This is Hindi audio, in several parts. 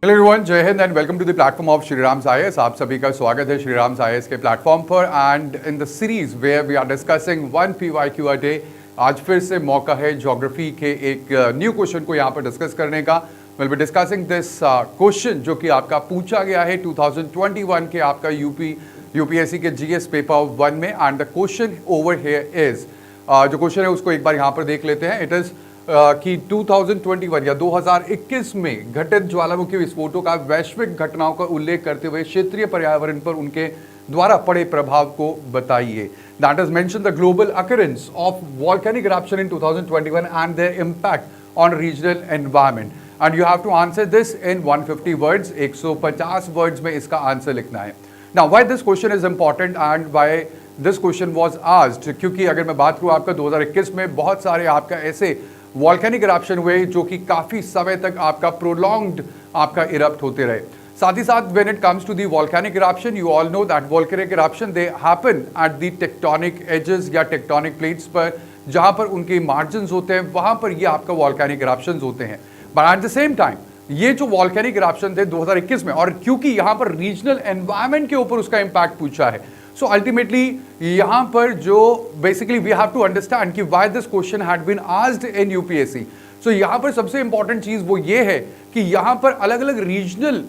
हेलो एवरीवन, जय Hind and welcome to the platform of Shriram IAS. आप सभी का स्वागत है श्रीराम आईएएस के प्लेटफॉर्म पर and in the series where we are discussing one PYQ a day. आज फिर से मौका है ज्योग्राफी के एक न्यू क्वेश्चन को यहाँ पर डिस्कस करने का। Will be discussing this question जो कि आपका पूछा गया है 2021 के आपका यूपीएससी के जीएस पेपर 1 में। And the question over here is, जो क्वेश्चन है उसको एक बार यहाँ पर देख लेते हैं। इट इज कि 2021 या 2021 में घटित ज्वालामुखी विस्फोटों का वैश्विक घटनाओं का उल्लेख करते हुए क्षेत्रीय पर्यावरण पर उनके द्वारा पड़े प्रभाव को बताइए। That is mention the global occurrence of volcanic eruption in 2021 and their impact on regional environment and you have to answer this in 150 words. 150 words में इसका आंसर लिखना है। Now why this question is important and why this question was asked, क्योंकि अगर मैं बात करूं आपका 2021 में बहुत सारे आपका ऐसे वॉल्केनिक इरप्शन हुए जो कि काफी समय तक आपका प्रोलॉन्ग्ड आपका इरप्ट होते रहे। साथ ही साथ when it comes to the volcanic eruption, you all know that volcanic eruption they happen at the tectonic edges या टेक्टोनिक प्लेट्स पर, जहां पर उनके मार्जिन्स होते हैं वहां पर ये आपका वॉल्केनिक इरप्शंस होते हैं। But at the same time ये जो वॉल्केनिक इरप्शन थे 2021 में, और क्योंकि यहां पर रीजनल एनवायरनमेंट के ऊपर उसका इंपैक्ट पूछा है, सो अल्टीमेटली यहां पर जो basically we have to understand कि why this question had been asked in UPSC. So यहां पर सबसे इंपॉर्टेंट चीज वो ये है कि यहां पर अलग अलग रीजनल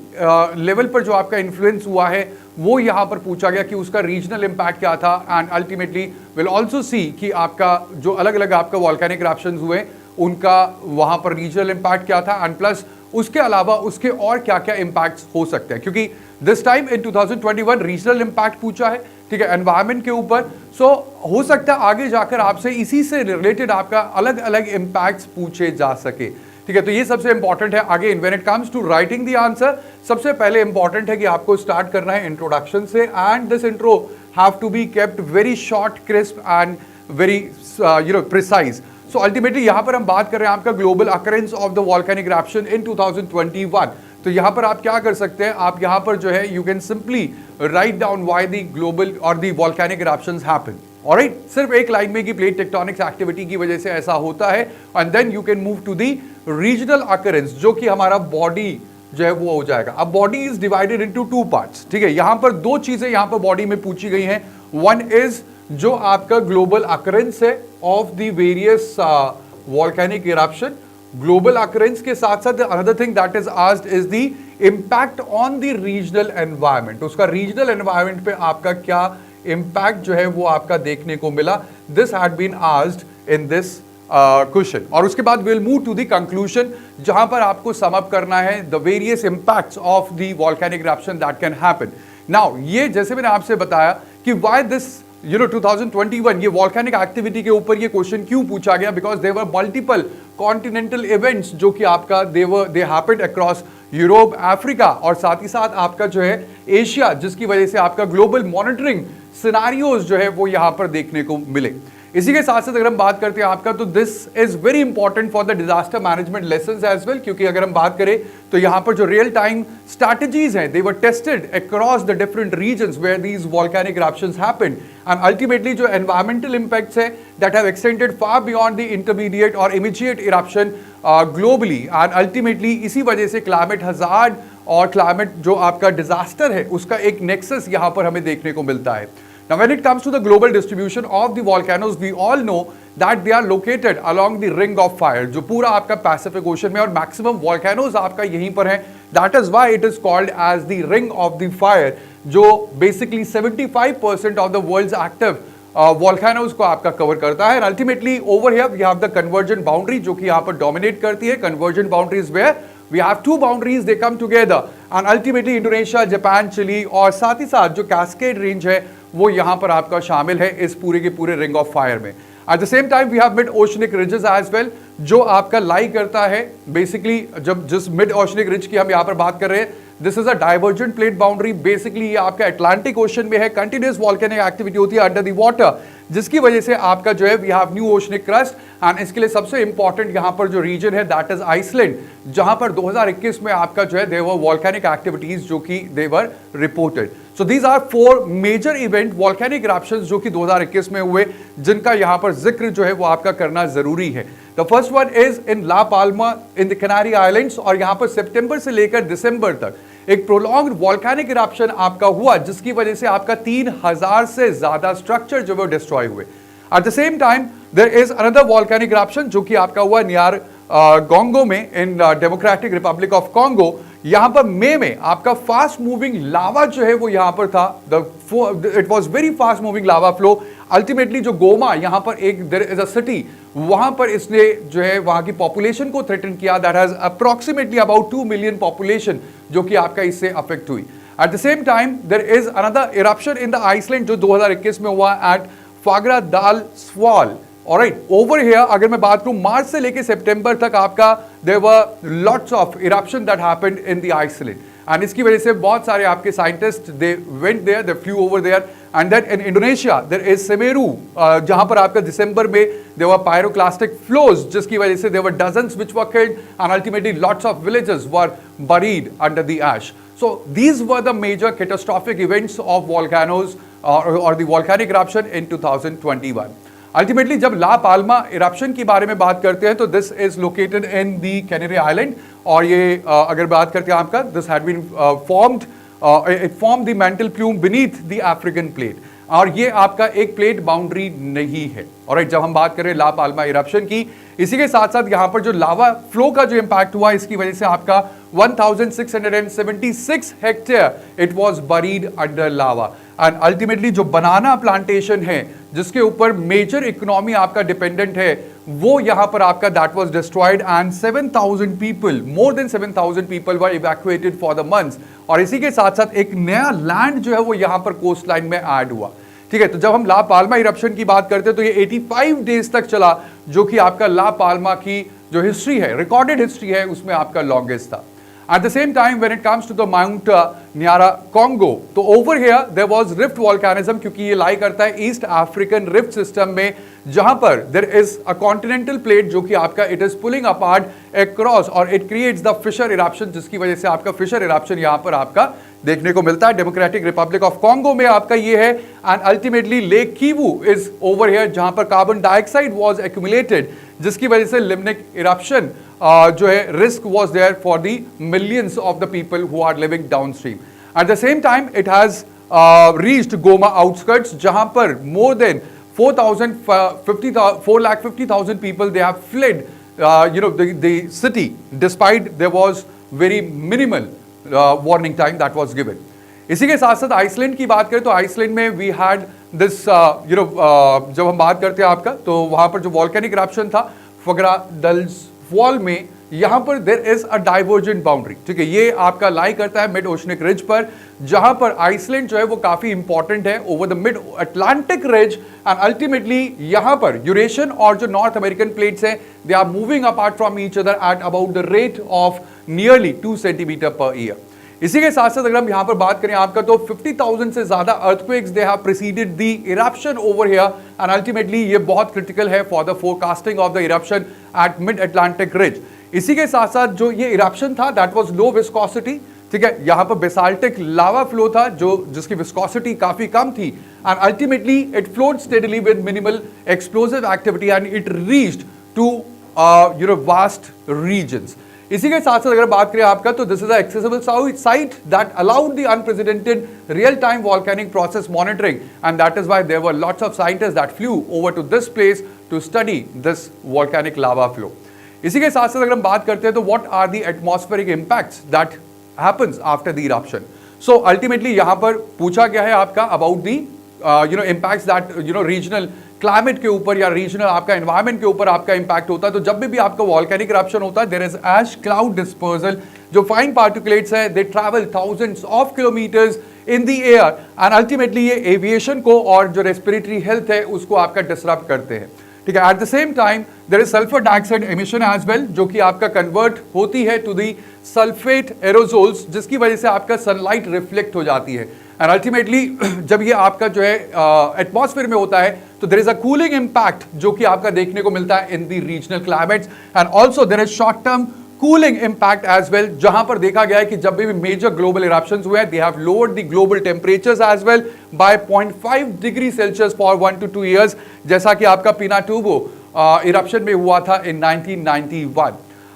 लेवल पर जो आपका इन्फ्लुएंस हुआ है वो यहां पर पूछा गया कि उसका रीजनल इंपैक्ट क्या था। And ultimately will also see कि आपका जो अलग अलग आपका वॉल्केनिक इरप्शंस हुए उनका वहां पर रीजनल इंपैक्ट क्या था, एंड प्लस उसके अलावा उसके और क्या क्या इंपैक्ट्स हो सकते हैं, क्योंकि this time in 2021 regional impact पूछा है, ठीक है, एनवायरनमेंट के ऊपर। सो हो सकता है आगे जाकर आपसे इसी से रिलेटेड आपका अलग अलग इंपैक्ट्स पूछे जा सके, ठीक है। तो ये सबसे इंपॉर्टेंट है। Again when it comes to writing the answer, सबसे पहले इंपॉर्टेंट है कि आपको स्टार्ट करना है इंट्रोडक्शन से, and this intro have to be kept very short, crisp and very precise. So ultimately यहां पर हम बात कर रहे हैं आपका global occurrence of the volcanic eruption in 2021। तो यहां पर आप क्या कर सकते हैं, आप यहां पर जो है you can simply write down why the global और the volcanic eruptions happen. Alright, सिर्फ एक लाइन में कि प्लेट टेक्टोनिक्स एक्टिविटी की वजह से ऐसा होता है, and then you can move to the regional occurrence जो कि हमारा बॉडी जो है वो हो जाएगा। अब body is divided into two parts, ठीक है। यहां पर दो चीजें यहां पर बॉडी में पूछी गई हैं। वन इज जो आपका ग्लोबल अकरेंस है of the various volcanic eruption, global occurrence के साथ साथ another thing that is asked is the impact on the regional environment. उसका रीजनल एनवायरनमेंट पे आपका क्या इंपैक्ट जो है वो आपका देखने को मिला। This had been asked in this question. और उसके बाद will move to the conclusion, जहां पर आपको सम अप करना है the various impacts of the volcanic eruption that can happen. Now ये जैसे मैंने आपसे बताया कि व्हाई दिस 2021 ये वॉल्केनिक एक्टिविटी के ऊपर ये क्वेश्चन क्यों पूछा गया, because there were multiple continental events जो कि आपका they happened across Europe, Africa और साथ ही साथ आपका जो है एशिया, जिसकी वजह से आपका ग्लोबल मॉनिटरिंग सिनारियोज जो है वो यहां पर देखने को मिले। इसी के साथ साथ अगर हम बात करते हैं आपका, तो this is very important for the disaster management lessons as well, क्योंकि अगर हम बात करें तो यहां पर जो रियल टाइम स्ट्रैटेजीज हैं they were tested across the different regions where these volcanic eruptions happened, and ultimately जो एनवायरमेंटल इंपैक्ट्स है that have extended far beyond the intermediate और immediate eruption globally, and ultimately इसी वजह से क्लाइमेट हजार्ड और क्लाइमेट जो आपका डिजास्टर है उसका एक नेक्सस यहां पर हमें देखने को मिलता है। Now when it comes to the global distribution of the volcanoes, we all know that they are located along the ring of fire, जो पूरा आपका पैसिफिक ओशन में, और मैक्सिमम volcanoes आपका यहीं पर है। That is why it is called as the ring of the fire, जो basically 75% of the world's active volcanoes को आपका कवर करता है। Ultimately over here we have the convergent boundary जो कि यहाँ पर dominate करती है। Convergent boundary is where we have two boundaries, they come together, and ultimately Indonesia, Japan, Chile और साथ ही साथ जो Cascade Range है वो यहां पर आपका शामिल है इस पूरे के पूरे रिंग ऑफ फायर में। At the same time we have mid oceanic ridges as well, जो आपका लाई करता है बेसिकली, जब जिस मिड ओशनिक रिज की हम यहां पर बात कर रहे हैं, this is a divergent plate boundary. Basically ये आपका अटलांटिक ओशन में है, कंटिन्यूअस वॉल्केनिक एक्टिविटी होती है अंडर द वाटर, जिसकी वजह से आपका जो है we have new oceanic crust, and इसके लिए सबसे इंपॉर्टेंट यहां पर जो रीजन है दैट इज आइसलैंड, जहां पर 2021 में आपका जो है देयर वर वॉल्केनिक एक्टिविटीज जो कि they were reported. So these are 4 major event volcanic eruptions जो कि 2021 में हुए, जिनका यहां पर जिक्र जो है वो आपका करना जरूरी है। The first one is in La Palma in the Canary Islands, और यहां पर सितंबर से लेकर दिसंबर तक एक प्रोलॉन्ग्ड वॉल्केनिक इरप्शन आपका हुआ, जिसकी वजह से आपका 3000 से ज्यादा स्ट्रक्चर जो वो डिस्ट्रॉय हुए। At the same time there is another volcanic eruption जो कि आपका हुआ नियर गोंगो में in Democratic Republic of Congo. यहां पर मई में आपका फास्ट मूविंग लावा जो है वो यहां पर था, it was very fast moving lava flow. Ultimately जो गोमा यहां पर एक देयर इज अ सिटी, वहां पर इसने जो है वहां की पॉपुलेशन को थ्रेटन किया, that has approximately about 2 million population जो कि आपका इससे अफेक्ट हुई। At the same time there is another eruption in the Iceland जो 2021 में हुआ एट फागरादाल स्वाल। ऑलराइट, ओवर हियर अगर मैं बात करूं मार्च से लेके सितंबर तक आपका there were lots of eruption that happened in the Iceland, and इसकी वजह से बहुत सारे आपके scientist they went there, they flew over there. And then in Indonesia there is Semeru, जहां पर आपका दिसंबर में देयर वर पायरोक्लास्टिक फ्लोज, जिसकी वजह से there were dozens which were killed and ultimately lots of villages were buried under the ash. So these were the major catastrophic events of volcanoes or the volcanic eruption in 2021. Ultimately जब ला पाल्मा इरप्शन के बारे में बात करते हैं तो this is located in the Canary island, और ये अगर बात करते हैं आपका this had been formed, it form the mantle plume beneath the African plate, और ये आपका एक प्लेट बाउंड्री नहीं है। ऑलराइट, जब हम बात करें ला पाल्मा इरप्शन की, इसी के साथ साथ यहां पर जो लावा फ्लो का जो इंपैक्ट हुआ, इसकी वजह से आपका 1676 hectare it was buried under lava. And ultimately जो बनाना प्लांटेशन है जिसके ऊपर मेजर इकोनॉमी आपका डिपेंडेंट है, वो यहां पर आपका that was destroyed and 7000 people, more than 7000 people were evacuated for the months. और इसी के साथ साथ एक नया लैंड जो है वो यहां पर कोस्ट लाइन में ऐड हुआ। ठीक है, तो जब हम ला पाल्मा इरप्शन की बात करते हैं तो ये 85 डेज तक चला, जो कि आपका ला पाल्मा की जो हिस्ट्री है, रिकॉर्डेड हिस्ट्री है, उसमें आपका लॉन्गेस्ट था। At the same time, when it comes to the Mount Nyiragongo, तो over here there was rift volcanism, क्योंकि ये लाई करता है ईस्ट अफ्रीकन रिफ्ट सिस्टम में, जहां पर there is a continental plate जो कि आपका it is pulling apart across और it creates the fissure eruption, जिसकी वजह से आपका fissure eruption यहां पर आपका देखने को मिलता है। डेमोक्रेटिक रिपब्लिक ऑफ कॉन्गो में आपका ये है, and ultimately lake Kivu is over here, जहां पर कार्बन डाइऑक्साइड वाज एक्यूमुलेटेड, जिसकी वजह से लिम्निक इरप्शन जो है risk was there for the millions of the people who are living downstream. At the same time it has reached Goma outskirts, जहां पर more than 4,50,000 people they have fled the city, despite there was very minimal warning time that was given. इसी के साथ साथ आइसलैंड की बात करें तो आइसलैंड में वी हैड दिस जब हम बात करते हैं आपका, तो वहां पर जो वॉल्केनिक इरप्शन था फगरादलस्वाल में, यहां पर there is a divergent boundary. ठीक है, ये आपका लाई करता है मिड ओशनिक रिज पर, जहां पर आइसलैंड जो है वो काफी इंपॉर्टेंट है over the mid Atlantic ridge, and ultimately यहां पर यूरेशियन और जो नॉर्थ अमेरिकन प्लेट्स हैं they are moving apart from each other at about the rate of nearly 2 centimetre per year. इसी के साथ साथ अगर हम यहां पर बात करें आपका, तो 50,000 से ज्यादा earthquakes they have preceded the eruption over here, and ultimately ये बहुत क्रिटिकल है for the forecasting of the eruption at mid Atlantic ridge. इसी के साथ साथ जो ये इरप्शन था दैट वाज लो विस्कोसिटी। ठीक है, यहां पर बेसाल्टिक लावा फ्लो था जिसकी विस्कोसिटी काफी कम थी, and ultimately it flowed steadily with minimal explosive activity and it reached to vast regions. इसी के साथ साथ अगर बात करें आपका, तो this is a accessible site that allowed the unprecedented real time volcanic process monitoring, and that is why there were lots of scientists that flew over to this place to study this volcanic lava flow. इसी के साथ साथ अगर हम बात करते हैं तो what are the atmospheric impacts that happens after the eruption. So ultimately यहां पर पूछा गया है आपका about the impacts that regional climate के ऊपर या रीजनल आपका एनवायरमेंट के ऊपर आपका इंपैक्ट होता है। तो जब भी आपका वॉल्केनिक इरप्शन होता है, there is ash cloud dispersal, जो फाइन पार्टिकुलेट्स है they travel thousands of kilometres in the air, and ultimately ये एविएशन को और जो रेस्पिरेटरी हेल्थ है उसको आपका डिसरप्ट करते हैं। ठीक है, at the same time there is sulphur dioxide emission as well, जो कि आपका कन्वर्ट होती है टू दी सल्फेट एरोजोल्स, जिसकी वजह से आपका सनलाइट रिफ्लेक्ट हो जाती है, एंड अल्टीमेटली जब ये आपका जो है एटमॉस्फेयर में होता है तो there is a cooling impact जो कि आपका देखने को मिलता है in the regional climates, and also there is short term cooling impact as well, जहां पर देखा गया है कि जब भी मेजर ग्लोबल इरप्शंस हुए, they have lowered the global temperatures as well by 0.5 degree Celsius for 1 to 2 years, जैसा कि आपका पिनाटुबो इरप्शन में हुआ था in 1991।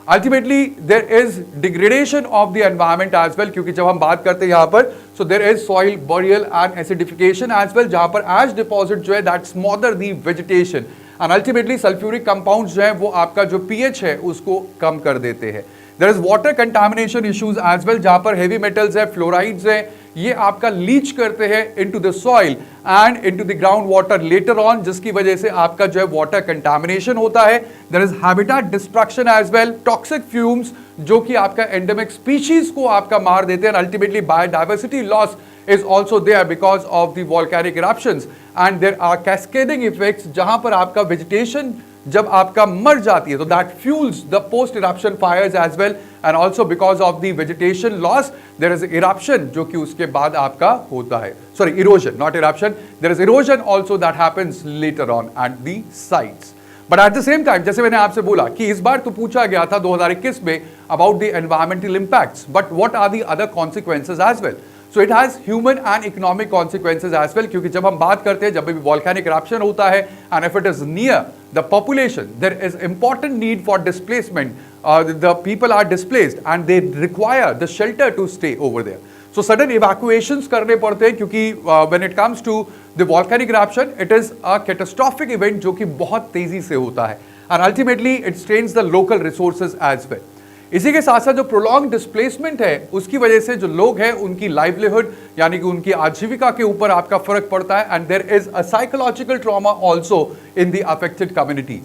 Ultimately there is degradation of the environment as well, क्योंकि जब हम बात करते हैं यहां पर, so there is soil burial and acidification as well, जहां पर एश डिपॉजिट जो है that smother the vegetation, and ultimately sulphuric compounds जो है वो आपका जो पीएच है उसको कम कर देते हैं। There is water contamination issues as well, जहां पर हेवी मेटल्स है, फ्लोराइड्स है, ये आपका लीच करते हैं into the soil and into the ground water later on, जिसकी वजह से आपका जो है वाटर कंटामिनेशन होता है। There is habitat destruction as well, toxic fumes जो कि आपका एंडेमिक स्पीशीज को आपका मार देते हैं, ultimately biodiversity loss is also there because of the volcanic eruptions, and there are cascading effects जहां पर आपका vegetation जब आपका मर जाती है तो that fuels the post eruption fires as well, and also because of the vegetation loss there is eruption जो कि उसके बाद आपका होता है, sorry erosion not eruption, there is erosion also that happens later on at the sites. But at the same time, जैसे मैंने आपसे बोला कि इस बार तो पूछा गया था 2021 में about the environmental impacts, but what are the other consequences as well? So it has human and economic consequences as well, क्योंकि जब हम बात करते हैं, जब भी volcanic eruption होता है and if it is near the population, there is important need for displacement. The people are displaced and they require the shelter to stay over there. So sudden evacuations करने पड़ते हैं, क्योंकि when it comes to the volcanic eruption, it is a catastrophic event जो कि बहुत तेजी से होता है and ultimately it strains the local resources as well. इसी के साथ साथ जो प्रोलॉन्ग डिस्प्लेसमेंट है उसकी वजह से जो लोग हैं उनकी लाइवलीहुड यानी कि उनकी आजीविका के ऊपर आपका फर्क पड़ता है, and there is a psychological trauma also in the affected communities.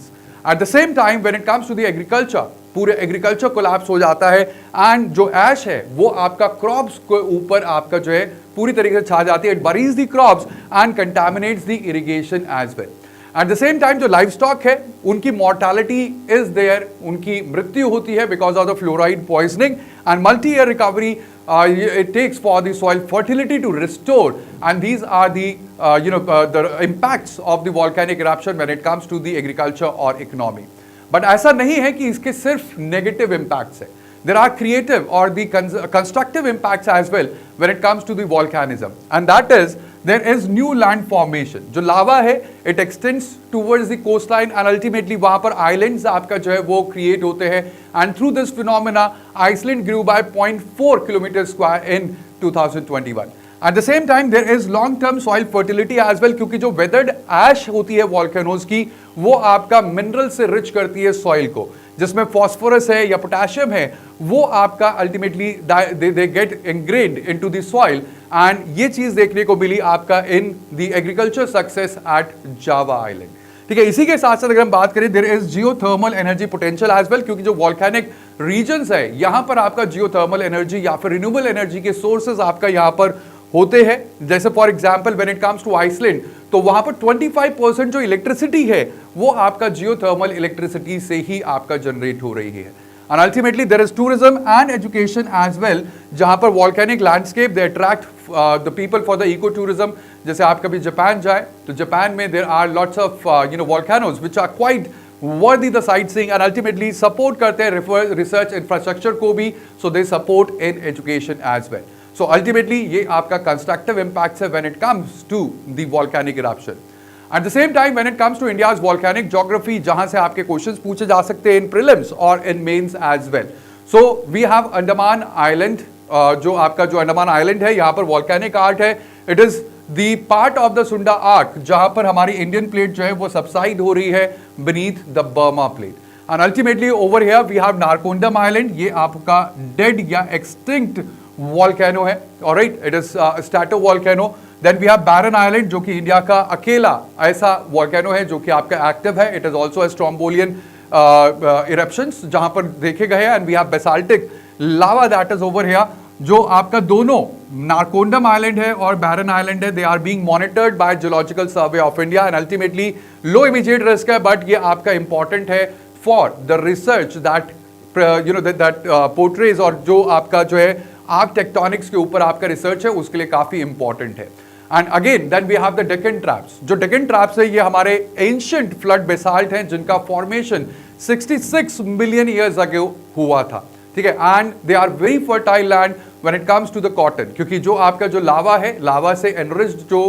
At the same time when it comes to the agriculture, पूरे एग्रीकल्चर कोलैप्स हो जाता है एंड जो ऐश है वो आपका क्रॉप्स के ऊपर आपका जो है पूरी तरीके से छा जाती है, it buries the crops and contaminates the irrigation as well. At the same time जो लाइव स्टॉक है उनकी मॉर्टैलिटी इज देयर, उनकी मृत्यु होती है because of the fluoride poisoning, and multi year recovery it takes for the soil fertility to restore, and these are the the impacts of the volcanic eruption when it comes to the agriculture or economy. But ऐसा नहीं है कि इसके सिर्फ नेगेटिव इम्पैक्ट्स है, there are creative or the constructive impacts as well when it comes to the volcanism, and that is there is new land formation. जो लावा है it extends towards the coastline and ultimately वहाँ पर islands आपका जो है वो create होते हैं, and through this phenomena Iceland grew by 0.4 kilometers square in 2021. At the same time there is long term soil fertility as well, क्योंकि जो weathered ash होती है volcanoes की वो आपका mineral से rich करती है soil को, जिसमें फॉस्फोरस है या पोटेशियम है, वो आपका ultimately they get ingrained into the soil, and ये चीज देखने को मिली आपका in the agriculture success at Java island. ठीक है, इसी के साथ साथ अगर हम बात करें there is geothermal energy potential as well, क्योंकि जो वॉल्केनिक रीजन्स है यहां पर आपका जियोथर्मल एनर्जी या फिर रिन्यूएबल एनर्जी के सोर्सेज आपका यहां पर होते हैं। जैसे for example when it comes to Iceland, तो वहां पर 25% जो इलेक्ट्रिसिटी है वो आपका जियोथर्मल इलेक्ट्रिसिटी से ही आपका जनरेट हो रही है। And ultimately there is tourism and education as well, जहां पर volcanic landscape they attract the people for the eco tourism. जैसे आप कभी जापान जाए तो जापान में there are lots of volcanoes which are quite worthy the sightseeing, and ultimately support करते हैं रिसर्च इंफ्रास्ट्रक्चर को भी, so they support in education as well. So ultimately ये आपका constructive impacts है when it comes to the volcanic eruption. At the same time when it comes to India's volcanic geography, जहां से आपके questions पूछे जा सकते हैं in prelims or in mains as well. So we have Andaman Island, जो आपका जो अंडमान आइलैंड है यहाँ पर volcanic arc है, it is the part of the Sunda arc जहां पर हमारी इंडियन प्लेट जो है वो सबसाइड हो रही है beneath the Burma plate. And ultimately over here we have Narcondam Island, ये आपका dead या extinct वॉल्केनो है, alright, it is stratovolcano. Then we have Barren Island जो कि इंडिया का अकेला ऐसा वॉल्केनो है जो कि आपका एक्टिव है, it is also a Strombolian eruptions जहां पर देखे गए हैं, and we have basaltic lava that is over here, जो आपका दोनों नारकोंडम आइलैंड है और बैरन आइलैंड है, they are being monitored by Geological Survey of India, and ultimately low immediate risk है, बट ये आपका इंपॉर्टेंट है for the research that that portrays, और जो आपका जो है आर्क टेक्टोनिक्स के ऊपर आपका रिसर्च है उसके लिए काफी इंपॉर्टेंट है। And again then we have the Deccan Traps. जो डेक्कन ट्रैप्स है ये हमारे एंशिएंट फ्लड बेसाल्ट हैं जिनका फॉर्मेशन 66 मिलियन ईयर्स अगो हुआ था, ठीक है। And they are very fertile land when it comes to the cotton, क्योंकि जो आपका जो लावा है, लावा से एनरिच्ड जो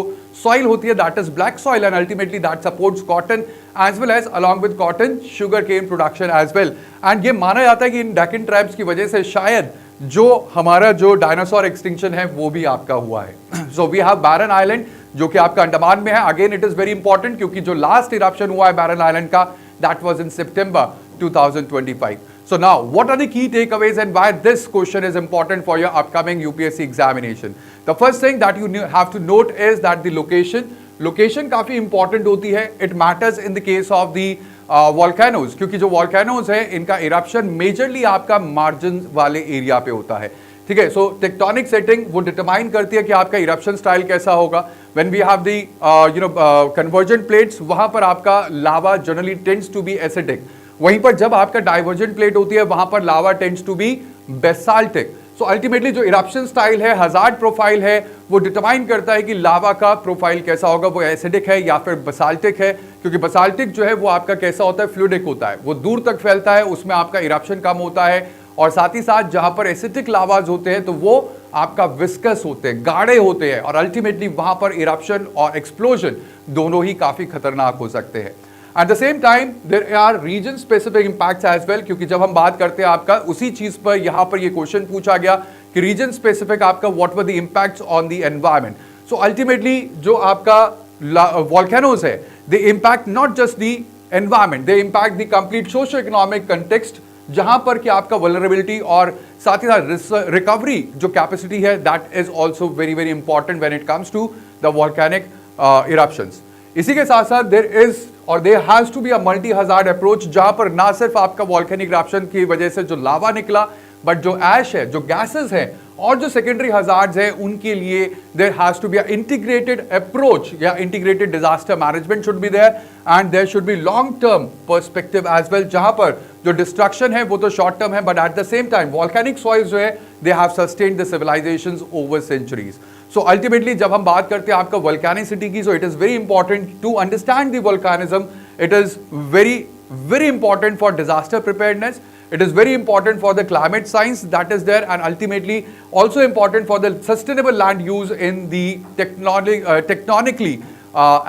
सॉइल होती है that is black soil and ultimately that supports cotton as well as along with cotton sugarcane production as well. एंड ये माना जाता है कि इन डेक्कन ट्रैप्स की वजह से शायद जो हमारा जो डायनासोर एक्सटिंक्शन है वो भी आपका हुआ है। So we have Barren Island जो कि आपका अंडमान में है। Again it is very important क्योंकि जो लास्ट इरप्शन हुआ है बैरन आइलैंड का that was in September 2025। So now, what are the key takeaways and why this question is important for your upcoming UPSC examination? The first thing that you have to note is that the location काफी important होती है. It matters in the case of the volcanoes, क्योंकि जो volcanoes है इनका eruption majorly आपका margin वाले area पे होता है, ठीक है। So tectonic setting वो determine करती है कि आपका eruption style कैसा होगा. When we have the convergent plates, वहां पर आपका lava generally tends to be acidic. वहीं पर जब आपका डाइवर्जेंट प्लेट होती है वहां पर lava tends to be basaltic. So ultimately जो इरप्शन स्टाइल है, हजार्ड प्रोफाइल है, वो डिटरमाइन करता है कि लावा का प्रोफाइल कैसा होगा, वो एसिडिक है या फिर बेसाल्टिक है। क्योंकि बेसाल्टिक जो है वो आपका कैसा होता है, फ्लूइडिक होता है, वो दूर तक फैलता है, उसमें आपका इरप्शन कम होता है। और साथ ही साथ जहां पर एसिडिक लावाज होते हैं तो वो आपका विस्कस होते हैं, गाढ़े होते हैं, और अल्टीमेटली वहां पर इरप्शन और एक्सप्लोजन दोनों ही काफी खतरनाक हो सकते हैं। At the same time, there are region specific impacts as well, क्योंकि जब हम बात करते हैं आपका उसी चीज पर यहाँ पर ये क्वेश्चन पूछा गया कि region specific आपका what were the impacts on the environment. So ultimately जो आपका volcanoes है, they impact not just the environment, they impact the complete socio-economic context, जहां पर कि आपका vulnerability और साथ ही साथ recovery जो capacity है that is also very very important when it comes to the volcanic eruptions. इसी के साथ साथ there has to be a multi hazard approach, जहां पर ना सिर्फ आपका वॉल्केनिक इरप्शन की वजह से जो लावा निकला, बट जो ऐश है, जो गैसेस हैं और जो सेकेंडरी हजार्ड्स हैं उनके लिए there has to be a integrated approach या integrated disaster management should be there, and there should be long term perspective as well, जहां पर जो डिस्ट्रक्शन है वो तो शॉर्ट टर्म है, but at the same time volcanic soils जो है they have sustained the civilisations over centuries. So ultimately जब हम बात करते हैं आपका वोल्केनिसिटी की, so it is very important to understand the volcanism. It is very important for disaster preparedness. It is very important for the climate science that is there, and ultimately also important for the sustainable land use in the tectonically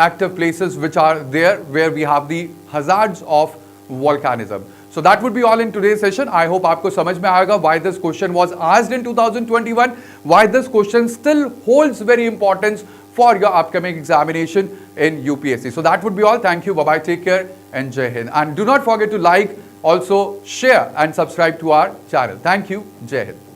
active places which are there where we have the hazards of volcanism. So that would be all in today's session. I hope आपको समझ में आएगा why this question was asked in 2021, why this question still holds very importance for your upcoming examination in UPSC. So that would be all. Thank you. Bye-bye. Take care and Jai Hind. And do not forget to like, also share and subscribe to our channel. Thank you. Jai Hind.